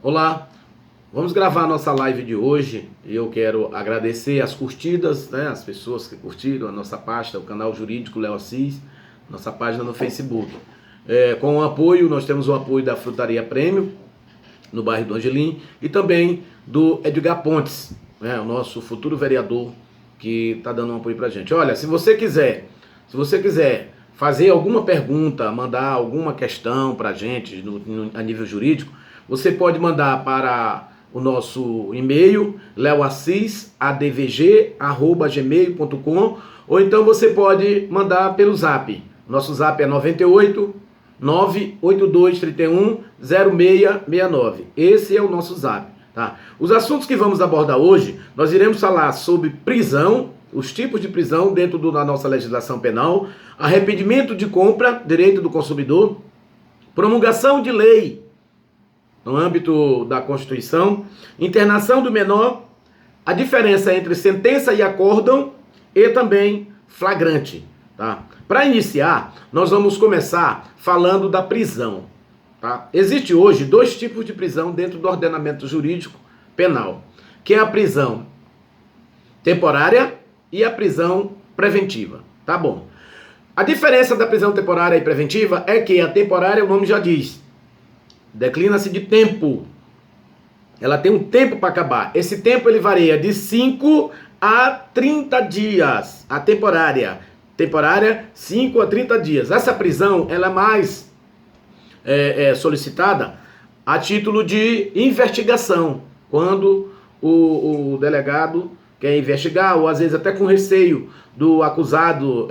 Olá, vamos gravar a nossa live de hoje e eu quero agradecer as curtidas, né, as pessoas que curtiram a nossa página, o canal Jurídico Léo Assis, nossa página no Facebook. Com o apoio, nós temos o apoio da Frutaria Prêmio, no bairro do Angelim, e também do Edgar Pontes, né, o nosso futuro vereador, que está dando um apoio pra gente. Olha, se você quiser fazer alguma pergunta, mandar alguma questão pra gente a nível jurídico, você pode mandar para o nosso e-mail, leoassis.advg@gmail.com, ou então você pode mandar pelo zap. Nosso zap é 98 98231 0669. Esse é o nosso zap, tá? Os assuntos que vamos abordar hoje, nós iremos falar sobre prisão, os tipos de prisão dentro da nossa legislação penal, arrependimento de compra, direito do consumidor, promulgação de lei no âmbito da Constituição, internação do menor, a diferença entre sentença e acórdão e também flagrante, tá? Para iniciar, nós vamos começar falando da prisão, tá? Existe hoje dois tipos de prisão dentro do ordenamento jurídico penal, que é a prisão temporária e a prisão preventiva, tá bom? A diferença da prisão temporária e preventiva é que a temporária, o nome já diz, declina-se de tempo. Ela tem um tempo para acabar. Esse tempo ele varia de 5 a 30 dias. A temporária, 5 a 30 dias. Essa prisão ela é mais solicitada a título de investigação, quando o delegado quer investigar, ou às vezes até com receio do acusado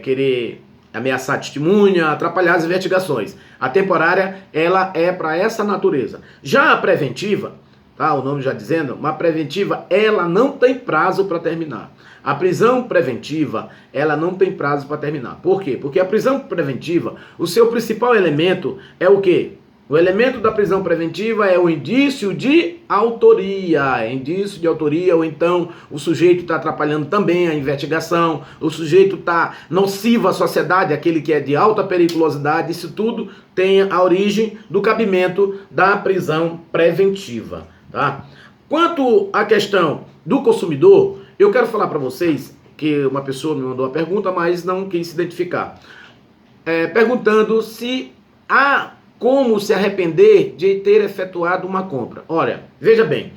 querer ameaçar a testemunha, atrapalhar as investigações. A temporária, ela é para essa natureza. Já a preventiva, tá, o nome já dizendo, uma preventiva, ela não tem prazo para terminar. A prisão preventiva, ela não tem prazo para terminar. Por quê? Porque a prisão preventiva, o seu principal elemento é o quê? O elemento da prisão preventiva é o indício de autoria. Indício de autoria, ou então o sujeito está atrapalhando também a investigação, o sujeito está nocivo à sociedade, aquele que é de alta periculosidade. Isso tudo tem a origem do cabimento da prisão preventiva, tá? Quanto à questão do consumidor, eu quero falar para vocês que uma pessoa me mandou uma pergunta, mas não quis se identificar, perguntando se há como se arrepender de ter efetuado uma compra. Olha, veja bem,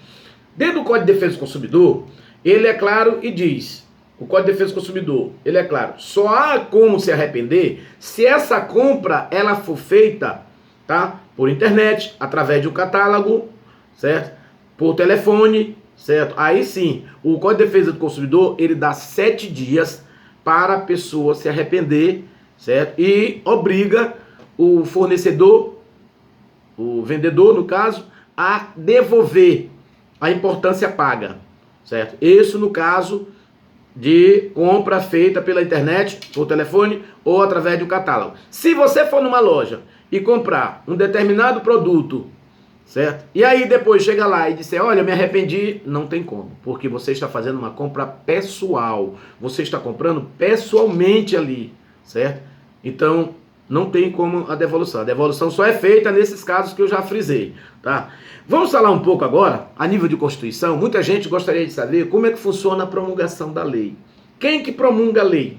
dentro do Código de Defesa do Consumidor, ele é claro e diz, o Código de Defesa do Consumidor, ele é claro, só há como se arrepender se essa compra ela for feita, tá, por internet, através de um catálogo, certo? Por telefone, certo? Aí sim, o Código de Defesa do Consumidor, ele dá 7 dias para a pessoa se arrepender, certo? E obriga o fornecedor, o vendedor, no caso, a devolver a importância paga, certo? Isso no caso de compra feita pela internet, por telefone ou através do catálogo. Se você for numa loja e comprar um determinado produto, certo? E aí depois chega lá e disser, olha, me arrependi, não tem como, porque você está fazendo uma compra pessoal, você está comprando pessoalmente ali, certo? Então, não tem como a devolução. A devolução só é feita nesses casos que eu já frisei, tá? Vamos falar um pouco agora, a nível de Constituição. Muita gente gostaria de saber como é que funciona a promulgação da lei. Quem que promulga a lei?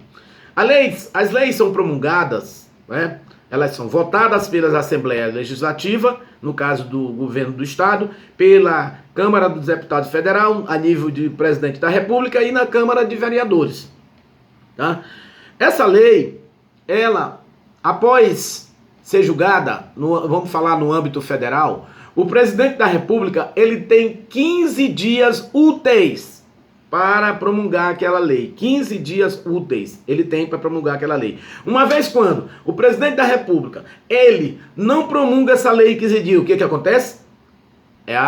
As leis são promulgadas, né? Elas são votadas pelas Assembleias Legislativas, no caso do Governo do Estado, pela Câmara dos Deputados Federal, a nível de Presidente da República, e na Câmara de Vereadores, tá? Essa lei, ela, após ser julgada, vamos falar no âmbito federal, o presidente da República, ele tem 15 dias úteis para promulgar aquela lei. 15 dias úteis ele tem para promulgar aquela lei. Uma vez quando o presidente da República, ele não promulga essa lei em 15 dias, o que acontece? É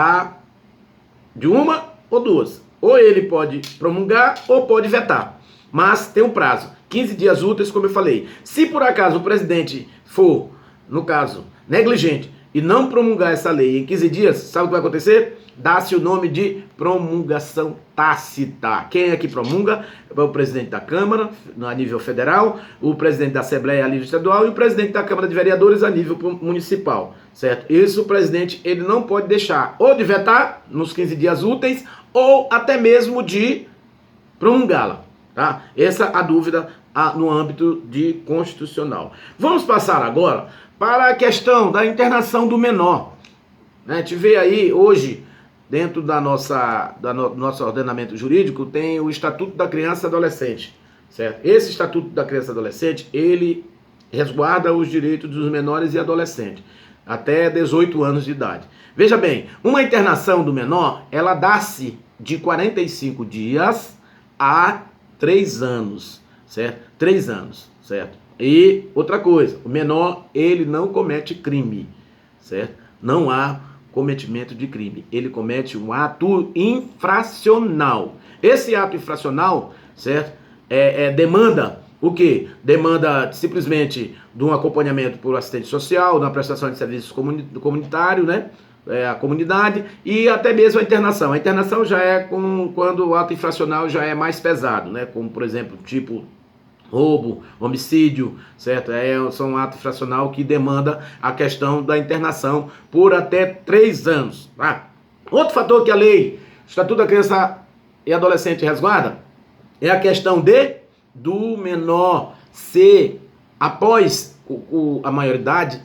de uma ou duas. Ou ele pode promulgar ou pode vetar. Mas tem um prazo. 15 dias úteis, como eu falei. Se por acaso o presidente for, no caso, negligente e não promulgar essa lei em 15 dias, sabe o que vai acontecer? Dá-se o nome de promulgação tácita. Quem é que promulga? É o presidente da Câmara, a nível federal, o presidente da Assembleia a nível estadual e o presidente da Câmara de Vereadores a nível municipal, certo? Isso o presidente ele não pode deixar ou de vetar nos 15 dias úteis ou até mesmo de promulgá-la, tá? Essa é a dúvida no âmbito de constitucional. Vamos passar agora para a questão da internação do menor. A gente vê aí hoje, dentro do nosso ordenamento jurídico, tem o Estatuto da Criança e Adolescente, certo? Esse Estatuto da Criança e Adolescente, ele resguarda os direitos dos menores e adolescentes, até 18 anos de idade. Veja bem, uma internação do menor, ela dá-se de 45 dias a 3 anos, certo? 3 anos, certo? E outra coisa, o menor, ele não comete crime, certo? Não há cometimento de crime. Ele comete um ato infracional. Esse ato infracional, certo? Demanda o quê? Demanda simplesmente de um acompanhamento por assistente social, na prestação de serviços comunitário, né? A comunidade e até mesmo a internação. A internação já é quando o ato infracional já é mais pesado, né? Como, por exemplo, tipo roubo, homicídio, certo? São um ato infracional que demanda a questão da internação por até 3 anos. Tá? Outro fator que a lei, Estatuto da Criança e Adolescente resguarda, é a questão do menor ser, após a maioridade,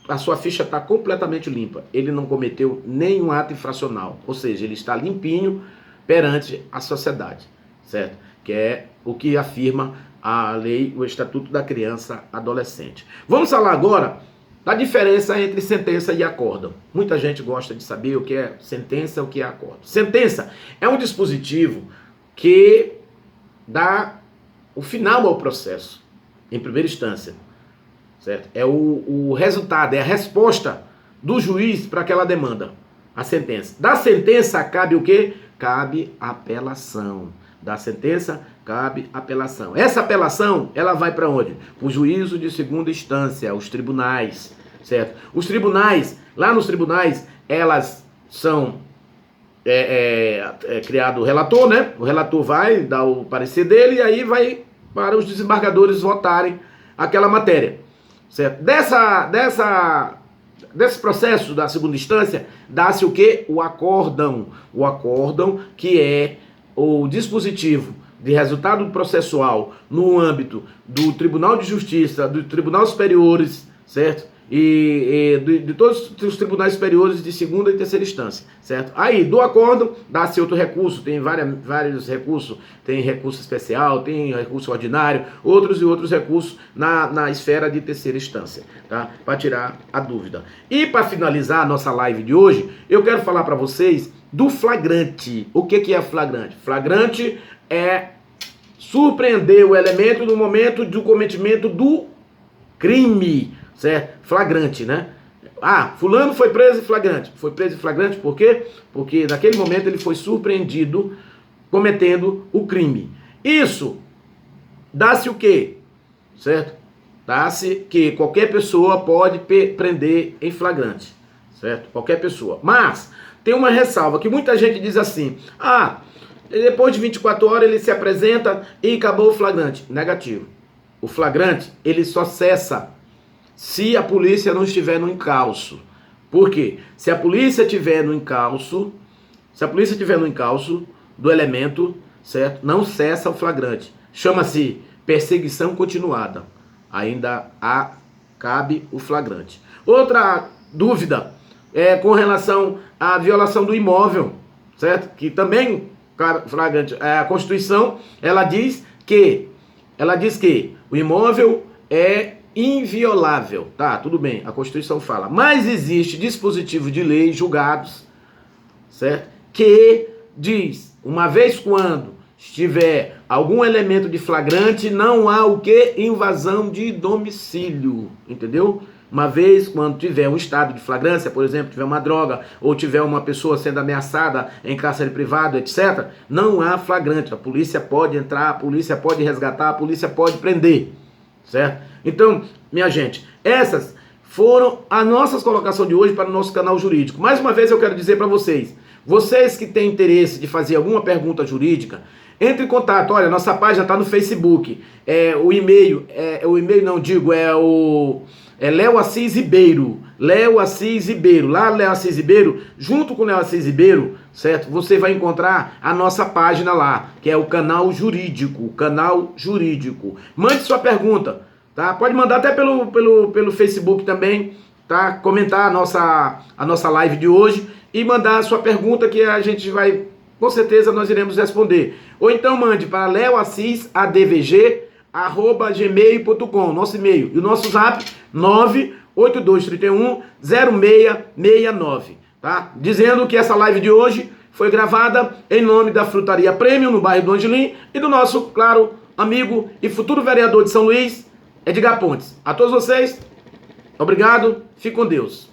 a sua ficha está completamente limpa. Ele não cometeu nenhum ato infracional, ou seja, ele está limpinho perante a sociedade, certo? Que é o que afirma a lei, o Estatuto da Criança e Adolescente. Vamos falar agora da diferença entre sentença e acórdão. Muita gente gosta de saber o que é sentença e o que é acórdão. Sentença é um dispositivo que dá o final ao processo, em primeira instância, certo? É o resultado, é a resposta do juiz para aquela demanda, a sentença. Da sentença cabe o quê? Cabe apelação. Da sentença, cabe apelação. Essa apelação, ela vai para onde? Para o juízo de segunda instância, os tribunais, certo? Os tribunais, lá nos tribunais, elas são criado o relator, né? O relator vai dar o parecer dele e aí vai para os desembargadores votarem aquela matéria, certo? Desse processo da segunda instância, dá-se o quê? O acórdão. O acórdão, que é o dispositivo de resultado processual no âmbito do Tribunal de Justiça, do Tribunal Superiores, certo? E de todos os tribunais superiores de segunda e terceira instância, certo? Aí, do acórdão, dá-se outro recurso, tem vários recursos, tem recurso especial, tem recurso ordinário, outros recursos na esfera de terceira instância, tá? Para tirar a dúvida. E para finalizar a nossa live de hoje, eu quero falar para vocês do flagrante. O que é flagrante? Flagrante é surpreender o elemento no momento do cometimento do crime, certo? Flagrante, né? Ah, fulano foi preso em flagrante. Foi preso em flagrante por quê? Porque naquele momento ele foi surpreendido cometendo o crime. Isso dá-se o quê? Certo? Dá-se que qualquer pessoa pode prender em flagrante, certo? Qualquer pessoa. Mas tem uma ressalva, que muita gente diz assim, depois de 24 horas ele se apresenta e acabou o flagrante. Negativo. O flagrante, ele só cessa se a polícia não estiver no encalço. Por quê? Se a polícia estiver no encalço, do elemento, certo? Não cessa o flagrante. Chama-se perseguição continuada. Ainda cabe o flagrante. Outra dúvida é com relação à violação do imóvel, certo? Que também, flagrante, a Constituição, ela diz que o imóvel é inviolável, tá? Tudo bem, a Constituição fala. Mas existe dispositivo de lei julgados, certo? Que diz, uma vez quando estiver algum elemento de flagrante, não há o que? Invasão de domicílio, entendeu? Uma vez, quando tiver um estado de flagrância, por exemplo, tiver uma droga, ou tiver uma pessoa sendo ameaçada em cárcere privado, etc., não há flagrante. A polícia pode entrar, a polícia pode resgatar, a polícia pode prender, certo? Então, minha gente, essas foram as nossas colocações de hoje para o nosso canal jurídico. Mais uma vez eu quero dizer para vocês que têm interesse de fazer alguma pergunta jurídica, entre em contato. Olha, nossa página está no Facebook, o e-mail é Léo Assis Ribeiro, Léo Assis Ribeiro, lá Léo Assis Ribeiro, junto com Léo Assis Ribeiro, certo? Você vai encontrar a nossa página lá, que é o canal jurídico, Mande sua pergunta, tá? Pode mandar até pelo Facebook também, tá? Comentar a nossa live de hoje e mandar a sua pergunta que a gente vai, com certeza nós iremos responder. Ou então mande para leoassisadvg@gmail.com, nosso e-mail. E o nosso zap 982310669, tá? Dizendo que essa live de hoje foi gravada em nome da Frutaria Premium, no bairro do Angelim, e do nosso, claro, amigo e futuro vereador de São Luís, Edgar Pontes. A todos vocês, obrigado, fique com Deus.